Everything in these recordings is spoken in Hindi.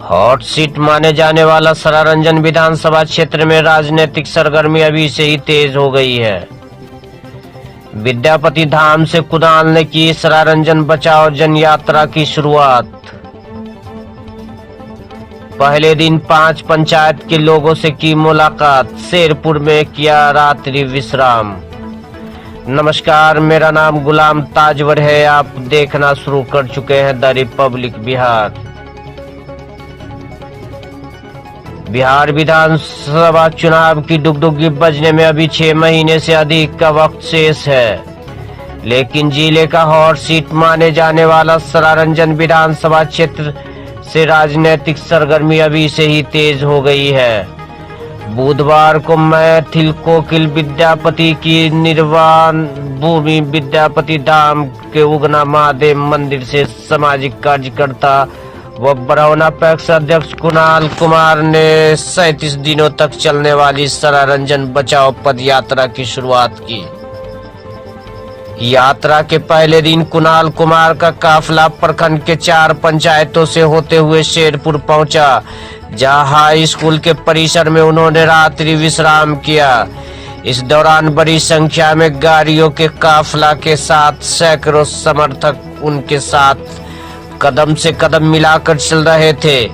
हॉट सीट माने जाने वाला सरारंजन विधानसभा क्षेत्र में राजनीतिक सरगर्मी अभी से ही तेज हो गई है। विद्यापति धाम से कुणाल ने की सरारंजन बचाओ जन यात्रा की शुरुआत। पहले दिन 5 पंचायत के लोगों से की मुलाकात, शेरपुर में किया रात्रि विश्राम। नमस्कार, मेरा नाम गुलाम ताजवर है। आप देखना शुरू कर चुके हैं द रिपब्लिक बिहार। बिहार विधानसभा चुनाव की डुगडुगी बजने में अभी 6 महीने से अधिक का वक्त शेष है, लेकिन जिले का हॉट सीट माने जाने वाला सरारंजन विधानसभा क्षेत्र से राजनीतिक सरगर्मी अभी से ही तेज हो गई है। बुधवार को मैथिल कोकिल विद्यापति की निर्वाण भूमि विद्यापति धाम के उगना महादेव मंदिर से सामाजिक कार्यकर्ता व बरौना पैक्स अध्यक्ष कुणाल कुमार ने 37 दिनों तक चलने वाली सरारंजन बचाओ पद यात्रा की शुरुआत की। यात्रा के पहले दिन कुणाल कुमार का काफिला प्रखंड के 4 पंचायतों से होते हुए शेरपुर पहुंचा, जहां हाई स्कूल के परिसर में उन्होंने रात्रि विश्राम किया। इस दौरान बड़ी संख्या में गाड़ियों के काफिला के साथ सैकड़ों समर्थक उनके साथ कदम से कदम मिलाकर चल रहे थे।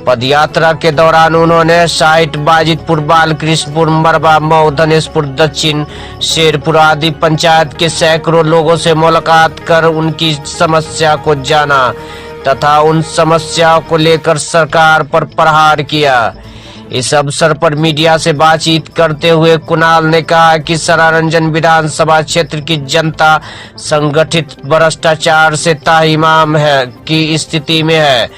पदयात्रा के दौरान उन्होंने साहिट, बाजितपुर, बालकृष्णपुर, मरबा, मऊ, धनेशपुर दक्षिण, शेरपुर आदि पंचायत के सैकड़ों लोगों से मुलाकात कर उनकी समस्या को जाना तथा उन समस्याओं को लेकर सरकार पर प्रहार किया। इस अवसर पर मीडिया से बातचीत करते हुए कुणाल ने कहा कि सरारंजन विधानसभा क्षेत्र की जनता संगठित भ्रष्टाचार से ताहिमाम है की स्थिति में है।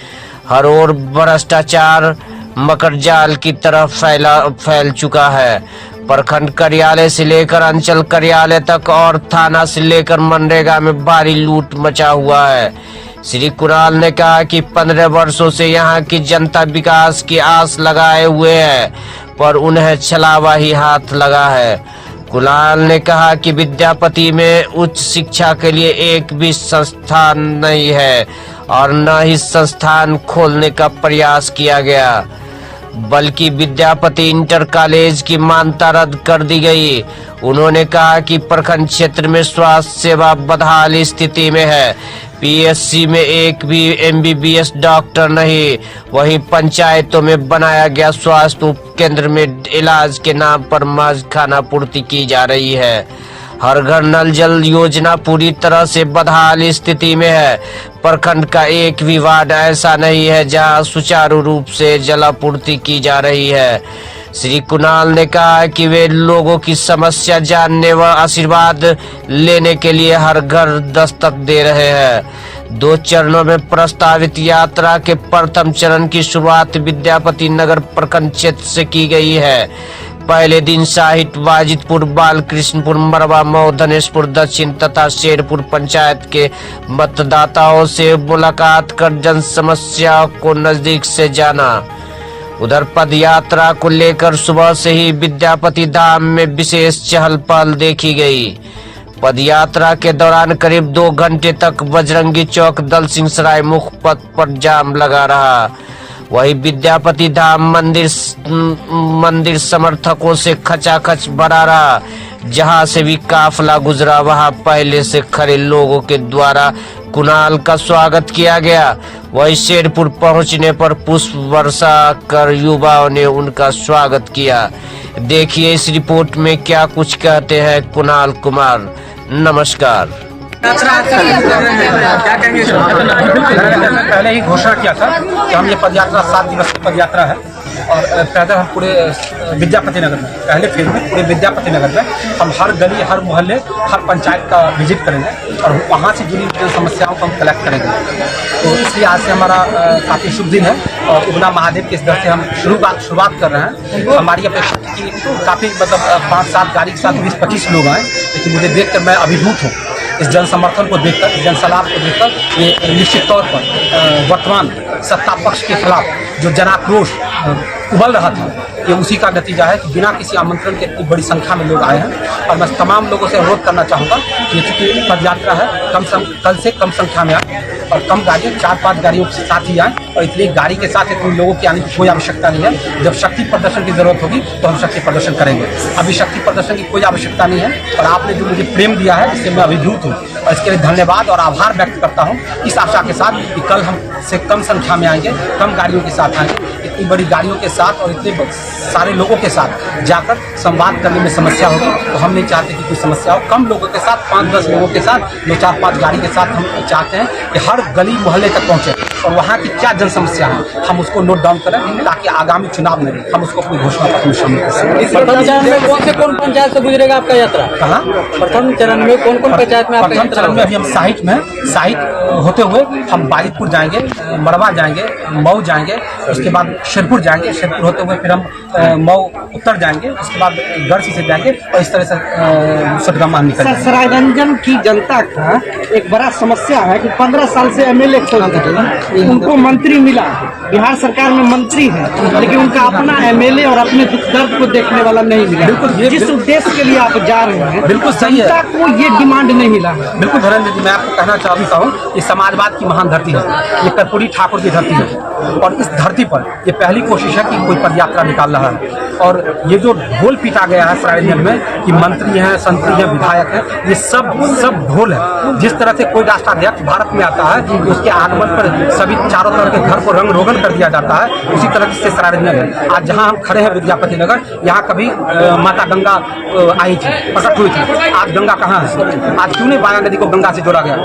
हर ओर भ्रष्टाचार मकर जाल की तरह फैल चुका है। प्रखंड कार्यालय से लेकर अंचल कार्यालय तक और थाना से लेकर मनरेगा में भारी लूट मचा हुआ है। श्री कुणाल ने कहा कि 15 वर्षों से यहाँ की जनता विकास की आस लगाए हुए है, पर उन्हें छलावा ही हाथ लगा है। कुणाल ने कहा कि विद्यापति में उच्च शिक्षा के लिए एक भी संस्थान नहीं है और न ही संस्थान खोलने का प्रयास किया गया, बल्कि विद्यापति इंटर कॉलेज की मान्यता रद्द कर दी गई। उन्होंने कहा कि प्रखंड क्षेत्र में स्वास्थ्य सेवा बदहाल स्थिति में है। पीएससी में एक भी एमबीबीएस डॉक्टर नहीं। वहीं पंचायतों में बनाया गया स्वास्थ्य उप केंद्र में इलाज के नाम पर महज खाना पूर्ति की जा रही है। हर घर नल जल योजना पूरी तरह से बदहाल स्थिति में है। प्रखंड का एक भी वार्ड ऐसा नहीं है जहां सुचारू रूप से जलापूर्ति की जा रही है। श्री कुणाल ने कहा कि वे लोगों की समस्या जानने व आशीर्वाद लेने के लिए हर घर दस्तक दे रहे हैं। 2 चरणों में प्रस्तावित यात्रा के प्रथम चरण की शुरुआत विद्यापति नगर प्रखंड क्षेत्र से की गई है। पहले दिन साहिट, बाजितपुर, बालकृष्णपुर, मरबा, मऊ, धनेशपुर दक्षिण तथा शेरपुर पंचायत के मतदाताओं से मुलाकात कर जन समस्याओं को नजदीक से जाना। उधर पद यात्रा को लेकर सुबह से ही विद्यापति धाम में विशेष चहल पहल देखी गई। पद यात्रा के दौरान करीब 2 घंटे तक बजरंगी चौक, दलसिंह सराय मुख्य पथ पर जाम लगा रहा। वही विद्यापति धाम मंदिर समर्थकों से खचाखच भरा रहा। जहां से भी काफिला गुजरा वहां पहले से खड़े लोगों के द्वारा कुणाल का स्वागत किया गया। वही शेरपुर पहुंचने पर पुष्प वर्षा कर युवाओं ने उनका स्वागत किया। देखिए इस रिपोर्ट में क्या कुछ कहते हैं कुणाल कुमार। नमस्कार। क्या कहेंगे? पहले ही घोषणा किया था कि हम ये पदयात्रा 7 दिवसीय पदयात्रा है और पैदल हम पूरे विद्यापति नगर में, पहले फेज में पूरे विद्यापति नगर में हम हर गली, हर मोहल्ले, हर पंचायत का विजिट करेंगे और वहाँ से जुड़ी समस्याओं को हम कलेक्ट करेंगे। तो इसलिए आज से हमारा काफ़ी शुभ दिन है और उगना महादेव के इस दर से हम शुरुआत कर रहे हैं। हमारी अपेक्षा की काफ़ी मतलब 5-7 गाड़ी के साथ 20-25 लोग आए, लेकिन मुझे देखकर मैं अभिभूत हूँ। इस जन समर्थन को देखकर, इस जन सलाह को देखकर ये निश्चित तौर पर वर्तमान सत्ता पक्ष के खिलाफ जो जनाक्रोश उबल रहा था, ये उसी का नतीजा है कि बिना किसी आमंत्रण के इतनी बड़ी संख्या में लोग आए हैं। और मैं तमाम लोगों से अनुरोध करना चाहूँगा कि चूँकि पदयात्रा है, कल से कम संख्या में आए और कम गाड़ियाँ 4-5 गाड़ियों के साथ ही आएँ और इतनी गाड़ी के साथ इतने लोगों की आने की कोई आवश्यकता नहीं है। जब शक्ति प्रदर्शन की जरूरत होगी तो हम शक्ति प्रदर्शन करेंगे। अभी शक्ति प्रदर्शन की कोई आवश्यकता नहीं है और आपने जो मुझे प्रेम दिया है इससे मैं अभिभूत हूँ और इसके लिए धन्यवाद और आभार व्यक्त करता हूँ इस आशा के साथ कि कल हम से कम संख्या में आएंगे, कम गाड़ियों के साथ आएंगे। इतनी बड़ी गाड़ियों के साथ और इतने सारे लोगों के साथ जाकर संवाद करने में समस्या होगी तो हम नहीं चाहते कि कोई समस्या हो। कम लोगों के साथ 5-10 लोगों के साथ 2-4-5 गाड़ी के साथ हम चाहते हैं कि हर गली मोहल्ले तक पहुँचे और वहाँ की क्या जन समस्या है हम उसको नोट डाउन करें ताकि आगामी चुनाव में हम उसको अपनी घोषणा पत्र में शामिल कर सकें। कौन पंचायत से गुजरेगा आपका यात्रा? कहाँ प्रथम चरण में कौन कौन पंचायत में? प्रथम चरण में अभी हम साहित होते हुए हम बारिकपुर जाएंगे, मरवा जाएंगे, मऊ जाएंगे, उसके बाद शेरपुर जाएंगे, शेरपुर होते हुए फिर हम मऊ उत्तर जाएंगे, उसके बाद गढ़सी से जाएंगे और इस तरह से सदगमा निकल। सरायरंजन की जनता का एक बड़ा समस्या है कि 15 साल से एमएलए उनको मंत्री मिला, बिहार सरकार में मंत्री है लेकिन उनका अपना एमएलए और अपने दुख दर्द को देखने वाला नहीं मिला। बिल्कुल, जिस उद्देश्य के लिए आप जा रहे हैं बिल्कुल सही है, को ये डिमांड नहीं मिला। बिल्कुल धीरेन्द्र जी, मैं आपको कहना चाहता हूँ ये समाजवाद की महान धरती है, ये कर्पूरी ठाकुर की धरती है और इस धरती पर ये पहली कोशिश है कि कोई पदयात्रा निकाल रहा है और ये जो ढोल पीटा गया है सरायरंजन में कि मंत्री हैं, संतरी हैं, विधायक हैं, ये सब ढोल है। जिस तरह से कोई राष्ट्राध्यक्ष भारत में आता है तो उसके आगमन पर सभी चारों तरफ के घर को रंग रोगन कर दिया जाता है, उसी तरह से सरायरंजन है। आज जहाँ हम खड़े हैं विद्यापति नगर, यहाँ कभी माता गंगा आई थी, प्रकट हुई थी। आज गंगा कहाँ है? आज क्यों नहीं बाया नदी को गंगा से जोड़ा गया?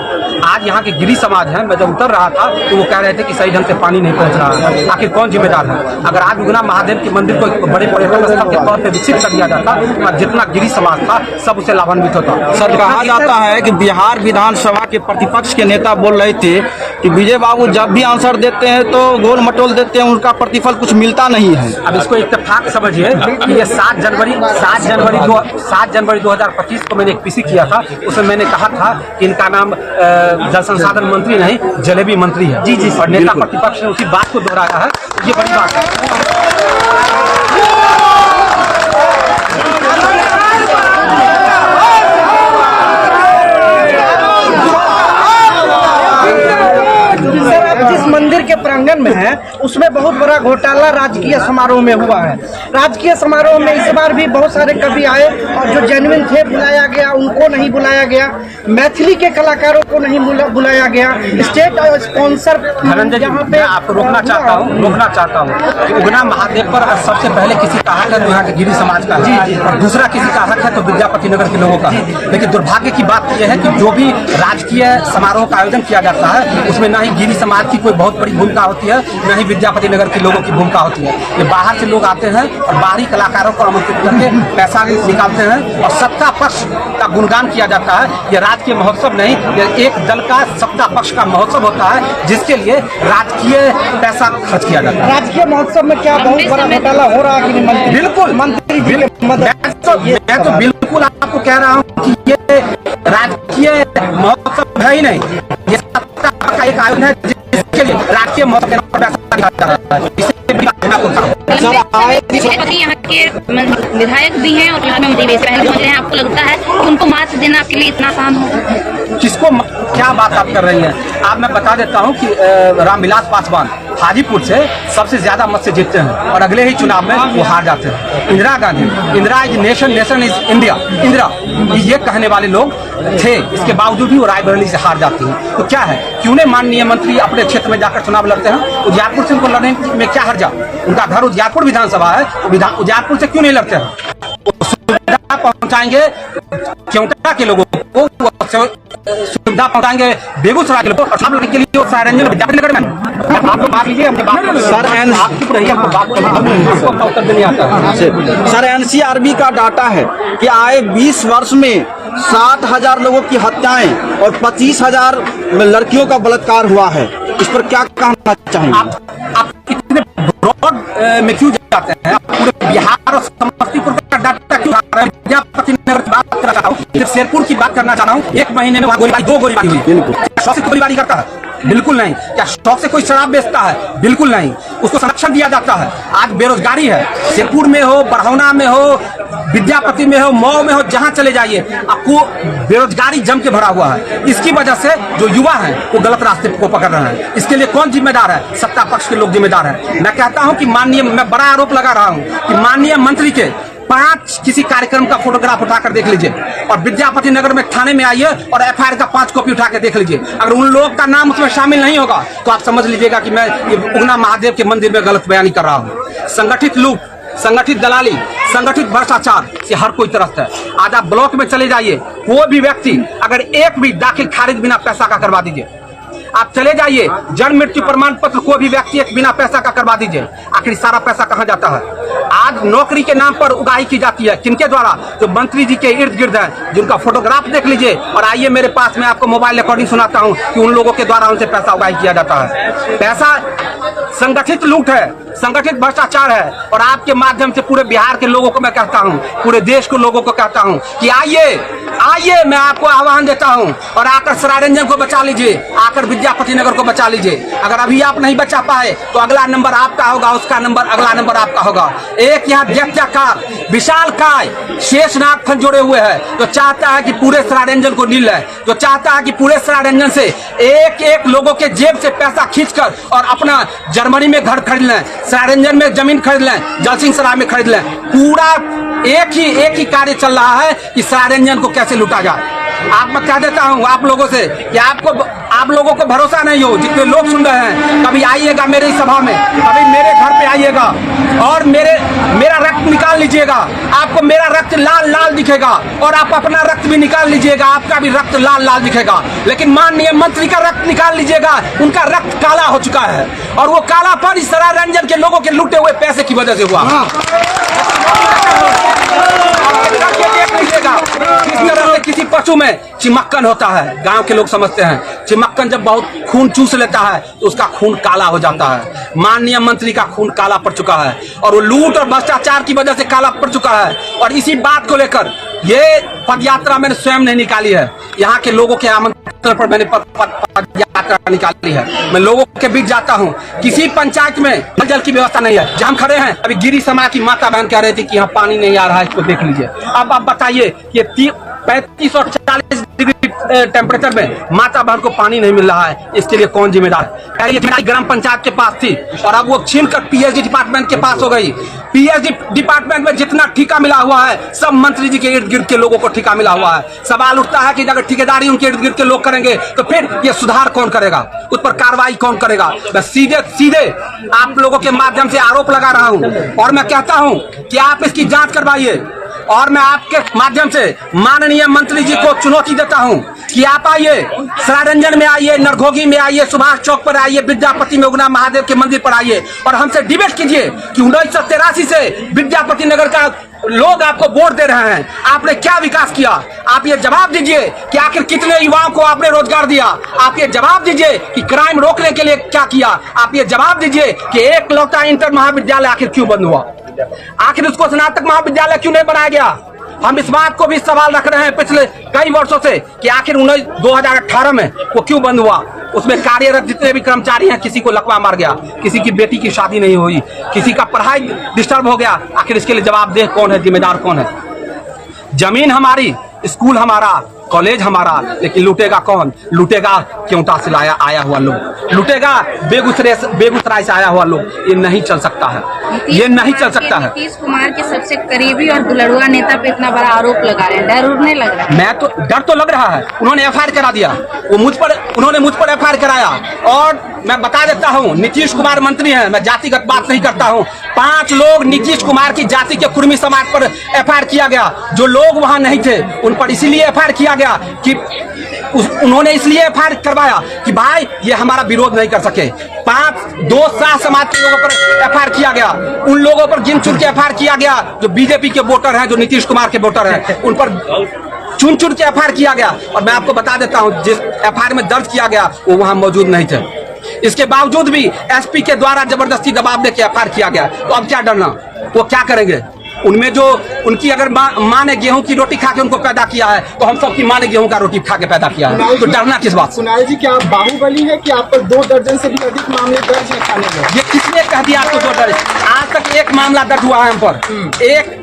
आज यहाँ के गिरी समाज है, मैं जब उतर रहा था तो वो कह रहे थे कि सही ढंग से पानी नहीं पहुँच रहा है, आखिर कौन जिम्मेदार है? अगर आज उगना महादेव के मंदिर को बड़े पर्यटन स्थल के तौर पर विकसित कर दिया जाता और जितना गिरी समाज था सब उसे लाभान्वित होता। सर, कहा जाता है कि बिहार विधानसभा के प्रतिपक्ष के नेता बोल रहे थे कि विजय बाबू जब भी आंसर देते हैं तो गोल मटोल देते हैं, उनका प्रतिफल कुछ मिलता नहीं है। अब इसको इत्तेफाक समझिए कि ये 7 जनवरी 2025 को मैंने एक पीसी किया था, उसमें मैंने कहा था कि इनका नाम जल संसाधन मंत्री नहीं जलेबी मंत्री है। जी और नेता प्रतिपक्ष ने उसी बात को दोहराया है, ये बड़ी बात है। मंदिर के प्रांगण में है उसमें बहुत बड़ा घोटाला राजकीय समारोह में हुआ है। राजकीय समारोह में इस बार भी बहुत सारे कवि आए और जो जेन्युइन थे बुलाया गया, उनको नहीं बुलाया गया। मैथिली के कलाकारों को नहीं बुलाया गया। स्टेट और स्पॉन्सर यहाँ पे आपको रोकना चाहता हूँ उगना महादेव पर अगर सबसे पहले किसी का हक है तो यहाँ के गिरी समाज का है और दूसरा किसी का हक है तो विद्यापति नगर के लोगों का है। लेकिन दुर्भाग्य की बात यह है कि जो भी राजकीय समारोह का आयोजन किया जाता है उसमें ना ही गिरी समाज की कोई बहुत बड़ी भूमिका होती है, न ही विद्यापति नगर के लोगों की भूमिका होती है। ये बाहर से लोग आते हैं और बाहरी कलाकारों को आमंत्रित करके पैसा निकालते हैं और सत्ता पक्ष का गुणगान किया जाता है। ये राजकीय महोत्सव नहीं, ये एक दल का सत्ता पक्ष का महोत्सव होता है जिसके लिए राजकीय पैसा खर्च किया जाता है। राजकीय महोत्सव में क्या बहुत बड़ा घोटाला हो रहा है कि नहीं? बिल्कुल मंत्री मैं तो बिल्कुल आपको कह रहा हूँ कि ये राजकीय महोत्सव है ही नहीं, ये सत्ता का एक आयोजन है जिसके लिए राजकीय महोत्सव यहाँ के विधायक भी हैं और मुख्यमंत्री भी पहले हैं। आपको लगता है उनको मात देना के लिए इतना आसान हो? किसको क्या बात आप कर रही हैं? आप मैं बता देता हूं कि रामविलास पासवान हाजीपुर से सबसे ज्यादा मत से जीतते हैं और अगले ही चुनाव में वो हार जाते हैं। Indira Gandhi, Indira is nation, nation is India, Indira ये कहने वाले लोग थे, इसके बावजूद भी वो रायबरेली से हार जाती हैं। तो क्या है, क्यों नहीं माननीय मंत्री अपने क्षेत्र में जाकर चुनाव लड़ते हैं? उजियारपुर से उनको लड़ने में क्या हर्जा? उनका घर उजियारपुर विधानसभा है, उजियारपुर से क्यों नहीं लड़ते हैं? सुविधा पहुंचाएंगे क्योंटा के लोगों को, सुविधा पहुंचाएंगे बेगूसराय के लोगों को और सब के लिए सरायरंजन विद्यापति नगर में। आप लोग बात लीजिए, अपनी बात सर, एनसीआरबी का डाटा है कि आए 20 वर्ष में 7,000 लोगों की हत्याएं और 25,000 लड़कियों का बलात्कार हुआ है। इस पर क्या कहना चाहेंगे? आप इतने ब्रॉड में क्यों जाते हैं? आप पूरे बिहार और समस्तीपुर का डाटा क्यों आ रहा है? विद्यापति नगर की बात कर रहा हूँ, शेरपुर की बात करना चाह रहा हूँ। 1 महीने में वहाँ गोलीबारी, 2 गोलीबारी हुई। शासित गोलीबारी करता है बिल्कुल नहीं। क्या शौक से कोई शराब बेचता है? बिल्कुल नहीं। उसको संरक्षण दिया जाता है। आज बेरोजगारी है, शेरपुर में हो, बरहौना में हो, विद्यापति में हो, मऊ में हो, जहां चले जाइए आपको बेरोजगारी जम के भरा हुआ है। इसकी वजह से जो युवा हैं वो गलत रास्ते को पकड़ रहे हैं। इसके लिए कौन जिम्मेदार है? सत्ता पक्ष के लोग जिम्मेदार हैं। मैं कहता हूं कि मैं बड़ा आरोप लगा रहा हूं कि माननीय मंत्री के 5 किसी कार्यक्रम का फोटोग्राफ उठाकर देख लीजिए और विद्यापति नगर में थाने में आइए और एफआईआर का 5 कॉपी उठा के देख लीजिए। अगर उन लोगों का नाम उसमें शामिल नहीं होगा तो आप समझ लीजिएगा कि मैं ये उगना महादेव के मंदिर में गलत बयानी कर रहा हूँ। संगठित लूट, संगठित दलाली, संगठित भ्रष्टाचार से हर कोई तरफ है। आज आप ब्लॉक में चले जाइए, कोई भी व्यक्ति अगर एक भी दाखिल खारिज बिना पैसा का करवा दीजिए। आप चले जाइए, जन्म मृत्यु प्रमाण पत्र कोई भी व्यक्ति एक बिना पैसा का करवा दीजिए। आखिर सारा पैसा कहाँ जाता है? आज नौकरी के नाम पर उगाही की जाती है। किनके द्वारा? जो मंत्री जी के इर्द गिर्द है, जिनका फोटोग्राफ देख लीजिए और आइए मेरे पास में आपको मोबाइल रिकॉर्डिंग सुनाता हूं कि उन लोगों के द्वारा उनसे पैसा उगाही किया जाता है। पैसा संगठित लूट है, संगठित भ्रष्टाचार है। और आपके माध्यम से पूरे बिहार के लोगों को मैं कहता हूं, पूरे देश के लोगों को कहता हूं कि आइए मैं आपको आह्वान देता हूं और आकर सरायरंजन को बचा लीजिए, आकर विद्यापति नगर को बचा लीजिए। अगर अभी आप नहीं बचा पाए तो अगला नंबर आपका होगा, उसका नंबर अगला नंबर आपका होगा। एक यहाँ दैत्याकार विशालकाय शेषनाग फन जोड़े हुए हैं जो चाहता है कि पूरे सरायरंजन को नील है, जो चाहता है कि पूरे सरायरंजन से एक एक लोगों के जेब से पैसा खींचकर और अपना जर्मनी में घर खरीद लें, सरायरंजन में जमीन खरीद लें, जलसिंह सराय में खरीद लें। पूरा एक ही कार्य चल रहा है कि सरायरंजन को कैसे लूटा जाए। आप मैं कह देता हूं आप लोगों से कि आप लोगों को भरोसा नहीं हो, जितने लोग सुन रहे हैं, कभी आइएगा मेरी सभा में, कभी मेरे घर पे आइएगा और मेरा रक्त निकाल लीजिएगा। आपको मेरा रक्त लाल लाल दिखेगा और आप अपना रक्त भी निकाल लीजिएगा, आपका भी रक्त लाल लाल दिखेगा। लेकिन माननीय मंत्री का रक्त निकाल लीजिएगा, उनका रक्त काला हो चुका है और वो कालापन इस सरायरंजन के लोगों के लूटे हुए पैसे की वजह से हुआ। किस तरह से किसी पशु में चिमक्कन होता है, गांव के लोग समझते हैं। चिमक्कन जब बहुत खून चूस लेता है तो उसका खून काला हो जाता है। माननीय मंत्री का खून काला पड़ चुका है और वो लूट और भ्रष्टाचार की वजह से काला पड़ चुका है। और इसी बात को लेकर ये पदयात्रा मैंने स्वयं नहीं निकाली है, यहाँ के लोगों के आमंत्रण पर मैंने पदयात्रा निकाली है। मैं लोगों के बीच जाता हूँ। किसी पंचायत में जल की व्यवस्था नहीं है। जहाँ हम खड़े हैं, अभी गिरी समाज की माता बहन कह रही थी कि यहाँ पानी नहीं आ रहा है, इसको देख लीजिए। अब आप बताइए कि 35 और 40 डिग्री टेम्परेचर में माता बहन को पानी नहीं मिल रहा है, इसके लिए कौन जिम्मेदार है? ये ग्राम पंचायत के पास थी और अब वो छीन कर पीएचडी डिपार्टमेंट के पास हो गई। पीएचडी डिपार्टमेंट में जितना ठेका मिला हुआ है सब मंत्री जी के इर्द गिर्द के लोगों को ठेका मिला हुआ है। सवाल उठता है कि अगर ठेकेदारी उनके इर्द गिर्द के लोग करेंगे तो फिर ये सुधार कौन करेगा, उस पर कार्रवाई कौन करेगा? मैं सीधे आप लोगों के माध्यम से आरोप लगा रहा हूं और मैं कहता हूं कि आप इसकी जांच करवाइए। और मैं आपके माध्यम से माननीय मंत्री जी को चुनौती देता हूं कि आप आइए, सरायरंजन में आइए, नरघोगी में आइए, सुभाष चौक पर आइए, विद्यापति में उगना महादेव के मंदिर पर आइए और हमसे डिबेट कीजिए कि 1983 से विद्यापति नगर का लोग आपको वोट दे रहे हैं, आपने क्या विकास किया? आप ये जवाब दीजिए कि आखिर कितने युवाओं को आपने रोजगार दिया? आप ये जवाब दीजिए कि क्राइम रोकने के लिए क्या किया? आप ये जवाब दीजिए कि एक लौटा इंटर महाविद्यालय आखिर क्यों बंद हुआ? आखिर उसको स्नातक महाविद्यालय क्यों नहीं बनाया गया? हम इस बात को भी सवाल रख रहे हैं पिछले कई वर्षों से कि आखिर 2018 में वो क्यों बंद हुआ? उसमें कार्यरत जितने भी कर्मचारी हैं, किसी को लकवा मार गया, किसी की बेटी की शादी नहीं हुई, किसी का पढ़ाई डिस्टर्ब हो गया। आखिर इसके लिए जवाबदेह कौन है, जिम्मेदार कौन है? जमीन हमारी, स्कूल हमारा, कॉलेज हमारा, लेकिन लूटेगा कौन? लूटेगा क्योंटा से आया हुआ लोग, लूटेगा बेगूसराय से आया हुआ लोग। ये नहीं चल सकता है, ये नहीं चल सकता है। नीतीश कुमार के सबसे करीबी और दुलड़ुआ नेता पे इतना बड़ा आरोप लगा रहे हैं, डर नहीं लग रहा है? मैं तो डर तो लग रहा है। उन्होंने एफआईआर करा दिया, उन्होंने मुझ पर एफआईआर कराया। और मैं बता देता हूँ, नीतीश कुमार मंत्री हैं, मैं जातिगत बात नहीं करता हूँ। 5 लोग नीतीश कुमार की जाति के कुर्मी समाज पर एफआईआर किया गया। जो लोग वहां नहीं थे उन पर इसीलिए एफआईआर किया गया कि उन्होंने इसलिए एफआईआर करवाया कि भाई ये हमारा विरोध नहीं कर सके। 2 शाह समाज के लोगों पर एफआईआर किया गया। उन लोगों पर गिन चुन के एफआईआर किया गया जो बीजेपी के वोटर हैं, जो नीतीश कुमार के वोटर हैं, उन पर चुन के एफआईआर किया गया। और मैं आपको बता देता हूं, जिस एफआईआर में दर्ज किया गया वो वहां मौजूद नहीं थे। इसके बावजूद भी एसपी के द्वारा जबरदस्ती दबाव देकर एफआईआर किया गया। तो अब क्या डरना? वो क्या करेंगे? उनमें जो उनकी अगर माँ ने गेहूं की रोटी खा के उनको पैदा किया है, तो हम सब की माँ ने गेहूं का रोटी खा के पैदा किया है, तो डरना किस बात से? सुनाई जी, क्या आप बाहुबली है कि आप पर 2 दर्जन से भी अधिक मामले दर्ज है थाने में? ये किसने कह दिया आपको 2 दर्ज? आज तक एक मामला दर्ज हुआ है हम पर,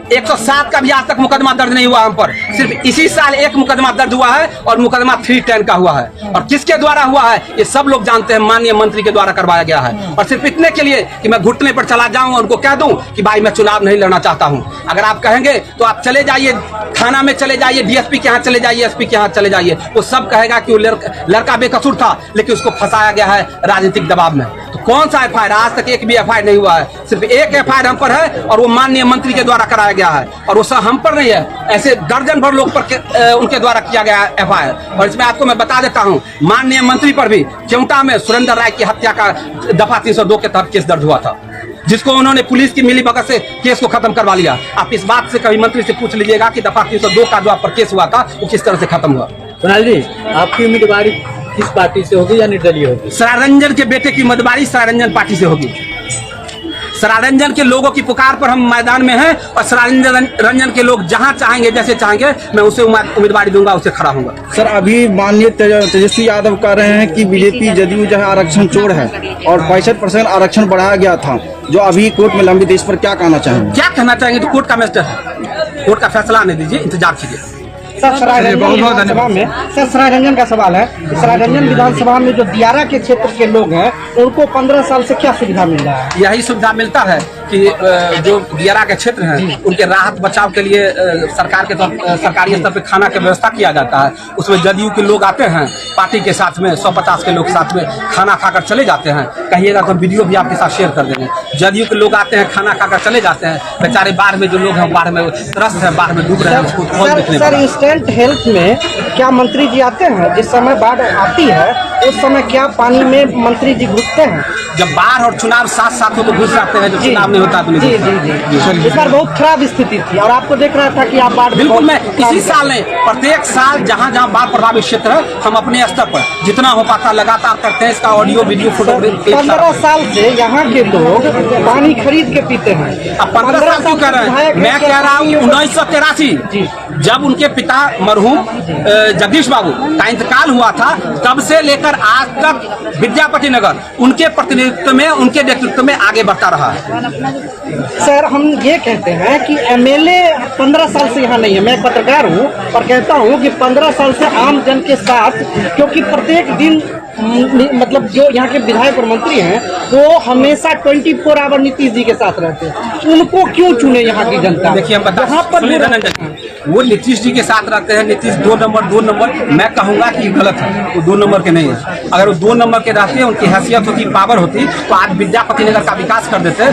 107 का भी आज तक मुकदमा दर्ज नहीं हुआ हम पर। सिर्फ इसी साल एक मुकदमा दर्ज हुआ है और मुकदमा 310 का हुआ है। और किसके द्वारा हुआ है ये सब लोग जानते हैं, माननीय मंत्री के द्वारा करवाया गया है। और सिर्फ इतने के लिए कि मैं घुटने पर चला जाऊं और उनको कह दूं कि भाई मैं चुनाव नहीं लड़ना चाहता हूं। अगर आप कहेंगे तो आप चले जाइए थाना में, चले जाइए डीएसपी के यहाँ चले जाइए, एसपी के यहाँ चले जाइए, वो सब कहेगा कि वो लड़का बेकसूर था, लेकिन उसको फंसाया गया है राजनीतिक दबाव में। तो कौन सा एफआईआर? आज तक एक भी एफआईआर नहीं हुआ है। सिर्फ एक एफआईआर हम पर है और वो माननीय मंत्री के द्वारा कराया गया है, और वो सब हम पर नहीं है, ऐसे दर्जन भर लोग पर उनके द्वारा किया गया है एफआईआर। और इसमें आपको मैं बता देता हूं, माननीय मंत्री पर भी चिमटा में सुरेंद्र राय की हत्या का दफा 302 के तहत केस दर्ज हुआ था, जिसको उन्होंने पुलिस की मिलीभगत से केस को खत्म करवा लिया। आप इस बात से कभी मंत्री से पूछ लीजिएगा कि दफा 302 का जो आप पर केस हुआ था वो किस तरह से खत्म हुआ। कुणाल जी, आपकी उम्मीदवारी किस पार्टी से होगी या निर्दलीय होगी? सरारंजन के बेटे की उम्मीदवारी सरारंजन पार्टी से होगी। सरारंजन के लोगों की पुकार पर हम मैदान में हैं, और सरारंजन के लोग जहां चाहेंगे, जैसे चाहेंगे, मैं उसे उम्मीदवारी दूंगा, उसे खड़ा होऊंगा। सर, अभी माननीय तेजस्वी यादव कह रहे हैं कि बीजेपी जदयू जो है आरक्षण चोर है और 65% आरक्षण बढ़ाया गया था जो अभी कोर्ट में लंबित है, इस पर क्या कहना चाहेंगे? क्या कहना चाहेंगे? तो कोर्ट का मैटर है, कोर्ट का फैसला आने दीजिए, इंतजार कीजिए। सर, सरारंजन का सवाल है, सरारंजन विधानसभा में जो दियारा के क्षेत्र के लोग हैं उनको 15 साल से क्या सुविधा मिल रहा है? यही सुविधा मिलता है कि जो दियारा के क्षेत्र हैं उनके राहत बचाव के लिए सरकारी स्तर पे खाना की व्यवस्था किया जाता है। उसमें जदयू के लोग आते हैं पार्टी के साथ में, 150 के लोग साथ में खाना खाकर चले जाते हैं। कहिएगा तो वीडियो भी आपके साथ शेयर कर देंगे। जदयू के लोग आते हैं, खाना खाकर चले जाते हैं, बेचारे बाढ़ में जो लोग हैं बाढ़ में त्रस्त हैं, बाढ़ में डूब रहे हैं, उसको इंस्टेंट हेल्प में क्या मंत्री जी आते हैं? जिस समय बाढ़ आती है उस समय क्या पानी में मंत्री जी घुसते हैं? जब बाढ़ और चुनाव साथ साथ हो तो घुस जाते हैं, जब चुनाव नहीं होता तो नहीं। जी। इस बार बहुत खराब स्थिति थी और आपको देख रहा था कि आप बाढ़, बिल्कुल, मैं इसी साल नहीं, प्रत्येक साल जहाँ जहाँ बाढ़ प्रभावित क्षेत्र है हम अपने स्तर पर जितना हो पाता लगातार करते हैं। इसका ऑडियो वीडियो फोटो 15 साल से यहाँ के लोग पानी खरीद के पीते हैं। अब 15 साल क्यों कह रहे हैं? मैं कह रहा हूँ 1983 जब उनके पिता मरहूम जगदीश बाबू का इंतकाल हुआ था, तब से लेकर आज तक विद्यापति नगर उनके प्रतिनिधित्व में, उनके नेतृत्व में आगे बढ़ता रहा है। सर, हम ये कहते हैं कि एमएलए 15 साल से यहाँ नहीं है। मैं एक पत्रकार हूँ और कहता हूँ कि 15 साल से आम जन के साथ, क्योंकि प्रत्येक दिन मतलब जो यहाँ के विधायक और मंत्री हैं वो हमेशा 24 आवर नीतीश जी के साथ रहते हैं, उनको क्यों चुने यहाँ की जनता? देखिए, हम बता वो नीतीश जी के साथ रहते हैं। नीतीश 2 नंबर, मैं कहूँगा कि गलत है, वो 2 नंबर के नहीं है। अगर वो 2 नंबर के रहते हैं, उनकी हैसियत होती, पावर होती, तो आज विद्यापति नगर का विकास कर देते,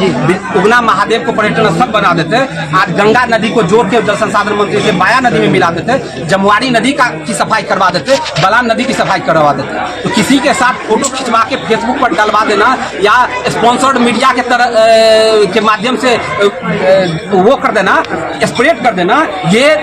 उगना महादेव को पर्यटन स्थल बना देते, आज गंगा नदी को जोड़ के जल संसाधन मंत्री से माया नदी में मिला देते, जमुआरी नदी की सफाई करवा देते, बलान नदी की सफाई करवा देते। तो किसी के साथ फोटो खिंचवा के फेसबुक पर डलवा देना या स्पॉन्सर्ड मीडिया के तरह के माध्यम से वो कर देना, स्प्रेड कर देना, ये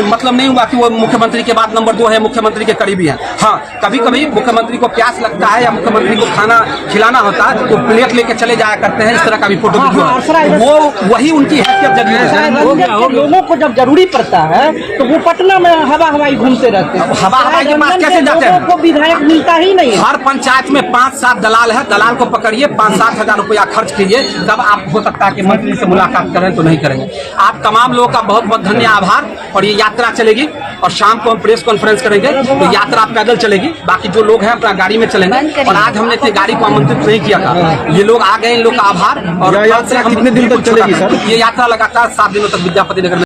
मतलब नहीं हुआ कि वो मुख्यमंत्री के बाद नंबर 2 है, मुख्यमंत्री के करीबी है। हाँ, कभी कभी मुख्यमंत्री को प्यास लगता है या मुख्यमंत्री को खाना खिलाना होता है तो प्लेट लेके चले जाया करते हैं। इस तरह का भी फोटो वीडियो है, वो वही उनकी हैसियत जरूरी। लोगों को जब जरूरी पड़ता है तो वो पटना में हवा हवाई घूमते रहते हैं। हवा हवाई के पास कैसे जाते हैं? को विधायक मिलता ही नहीं है। हर पंचायत में 5-7 दलाल है, दलाल को पकड़िए, 5-7 हजार रुपया खर्च कीजिए, तब आप हो सकता है कि मंत्री से मुलाकात करें, तो नहीं करेंगे। आप तमाम लोगों का बहुत बहुत धन्य आभार। और ये यात्रा चलेगी और शाम को हम प्रेस कॉन्फ्रेंस करेंगे, तो यात्रा पैदल चलेगी, बाकी जो लोग हैं अपना गाड़ी में चलेंगे। और आज हमने इतनी गाड़ी को आमंत्रित नहीं किया था, ये लोग आ गए, इन लोग का आभार। और यात्रा कितने दिन तक चलेगी सर? ये यात्रा लगातार 7 दिनों तक विद्यापति नगर में